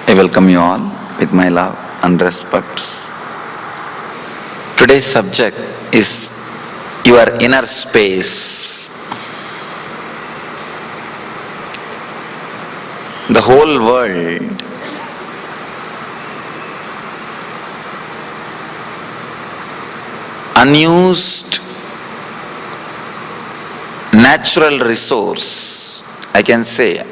I welcome you all with my love and respect. Today's subject is your inner space. The whole world unused natural resource, I can say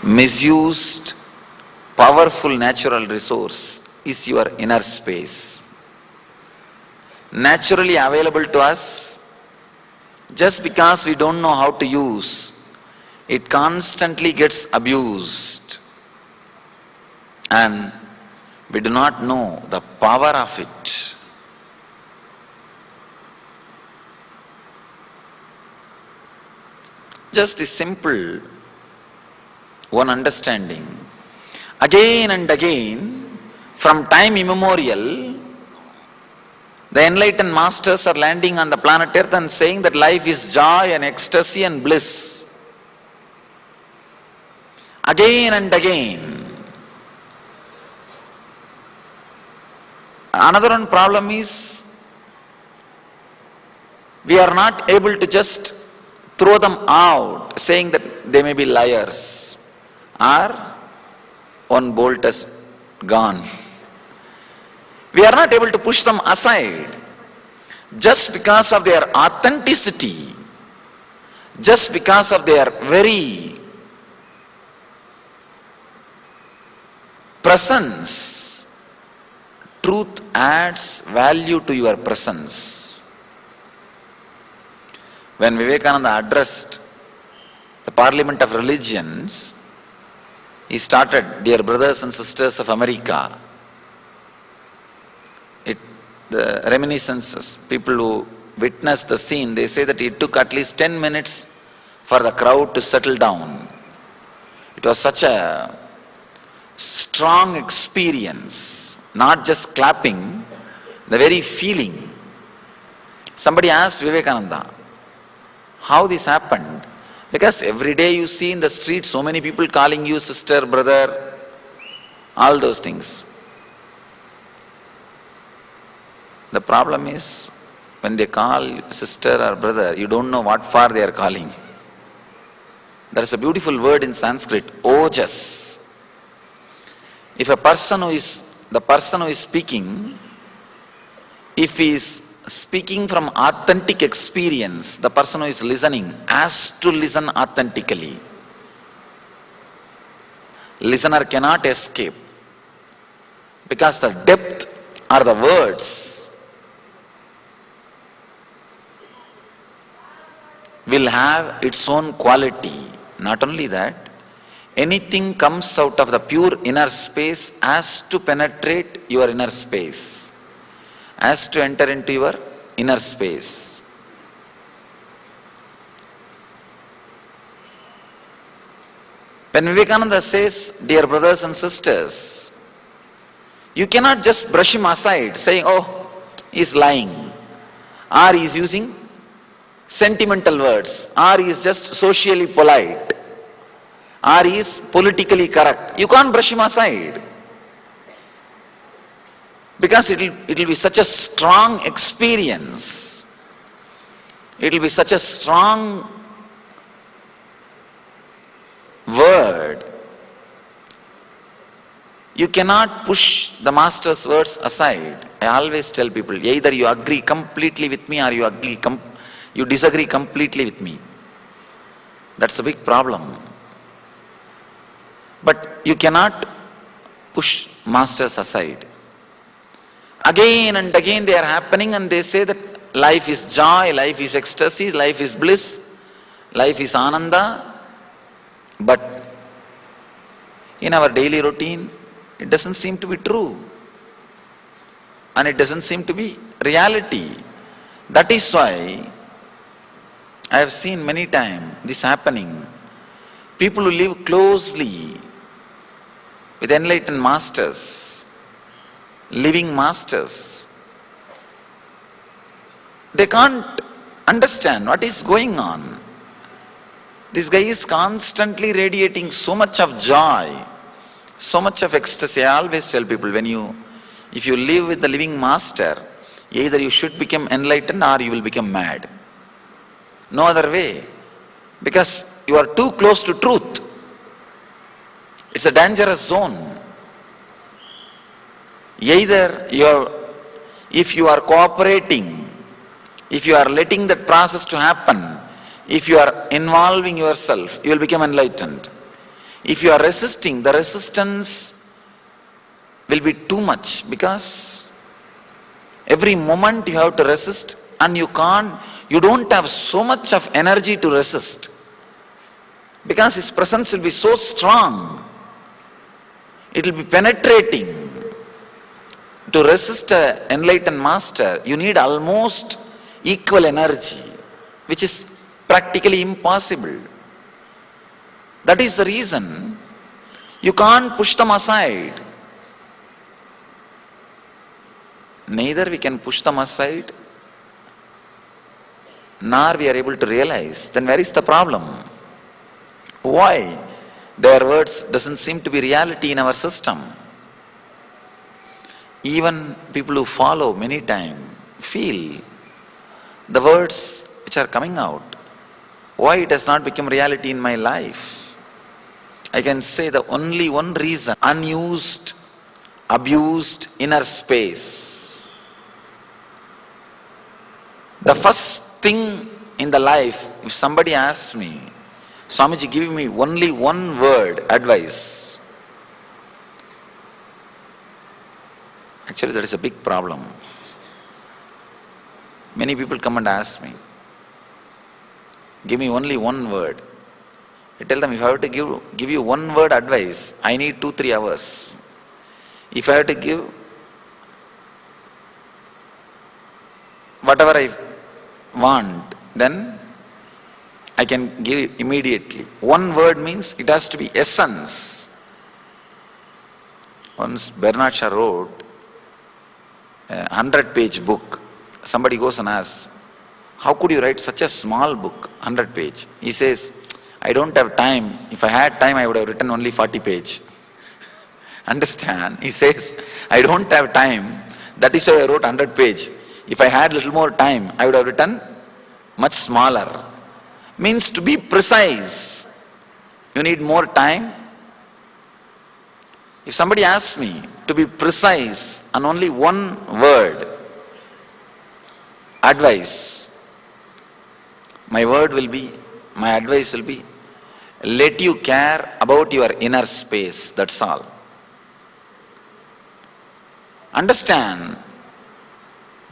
misused powerful natural resource is your inner space. Naturally available to us, just because we don't know how to use, it constantly gets abused. And we do not know the power of it. Just a simple one understanding. Again and again, from time immemorial, the enlightened masters are landing on the planet Earth and saying that life is joy and ecstasy and bliss. Again and again. Another one problem is, we are not able to just throw them out, saying that they may be liars, or one bolt has gone. We are not able to push them aside just because of their authenticity, just because of their very presence. Truth adds value to your presence. When Vivekananda addressed the Parliament of Religions, he started, "Dear brothers and sisters of America." The reminiscences, people who witnessed the scene, they say that it took at least 10 minutes for the crowd to settle down. It was such a strong experience, not just clapping, the very feeling. Somebody asked Vivekananda, how this happened? Because every day you see in the street so many people calling you sister, brother, all those things. The problem is, when they call sister or brother, you don't know what for they are calling. There is a beautiful word in Sanskrit, ojas. If the person who is speaking, if he is speaking from authentic experience, the person who is listening has to listen authentically. Listener cannot escape, because the depth are the words will have its own quality. Not only that, anything comes out of the pure inner space has to penetrate your inner space, has to enter into your inner space. When Vivekananda says, "Dear brothers and sisters," you cannot just brush him aside saying, "Oh, he's lying," or he's using sentimental words, or he is just socially polite, or he is politically correct. You can't brush him aside, because it will be such a strong experience. It will be such a strong word. You cannot push the master's words aside. I always tell people, either you agree completely with me or you disagree completely with me. That's a big problem. But you cannot push masters aside. Again and again they are happening, and they say that life is joy, life is ecstasy, life is bliss, life is ananda. But in our daily routine, it doesn't seem to be true. And it doesn't seem to be reality. That is why I have seen many times this happening. People who live closely with enlightened masters, living masters, they can't understand what is going on. This guy is constantly radiating so much of joy, So much of ecstasy. I always tell people, if you live with the living master, either you should become enlightened or you will become mad. No other way. Because you are too close to truth. It's a dangerous zone. Either if you are cooperating, if you are letting that process to happen, if you are involving yourself, you will become enlightened. If you are resisting, the resistance will be too much, because every moment you have to resist, and you don't have so much of energy to resist, because his presence will be so strong, it will be penetrating. To resist an enlightened master, you need almost equal energy, which is practically impossible. That is the reason you can't push them aside. Neither we can push them aside, nor we are able to realize. Then where is the problem? Why their words doesn't seem to be reality in our system? Even people who follow many times feel the words which are coming out, why it has not become reality in my life? I can say the only one reason: unused, abused inner space. The first thing in the life, if somebody asks me, Swamiji, give me only one word advice. Actually, that is a big problem. Many people come and ask me, give me only one word. I tell them, if I have to give you one word advice, I need 2-3 hours. If I have to give whatever I want, then I can give it immediately. One word means it has to be essence. Once Bernard Shaw wrote a 100-page book. Somebody goes and asks, how could you write such a small book, 100-page? He says, I don't have time. If I had time, I would have written only 40-page. Understand? He says, I don't have time. That is why I wrote 100-page. If I had little more time, I would have written much smaller. Means to be precise, you need more time. If somebody asks me to be precise on only one word, advice, my advice will be, let you care about your inner space, that's all. Understand,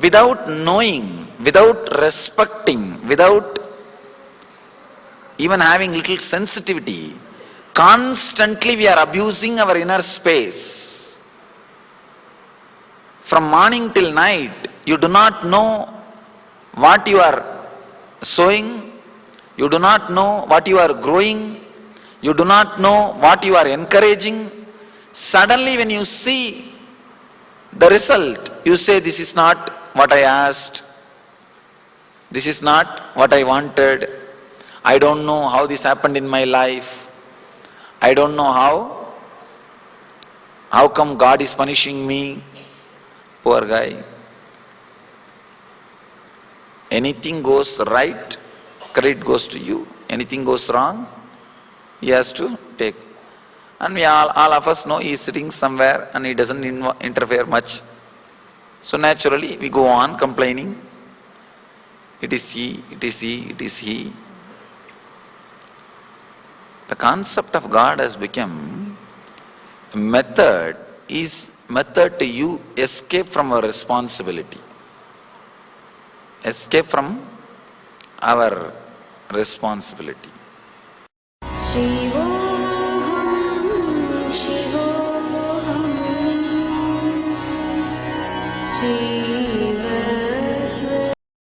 without knowing, without respecting, without even having little sensitivity, constantly we are abusing our inner space. From morning till night, you do not know what you are sowing, you do not know what you are growing, you do not know what you are encouraging. Suddenly when you see the result, you say, this is not what I asked, this is not what I wanted, I don't know how this happened in my life, I don't know how come God is punishing me. Poor guy. Anything goes right, credit goes to you. Anything goes wrong, he has to take. And we all of us know he is sitting somewhere and he doesn't interfere much. So naturally we go on complaining. It is he, it is he, it is he. The concept of God has become a method to you escape from our responsibility. Escape from our responsibility. Shivoham, Shivoham, Shivoham.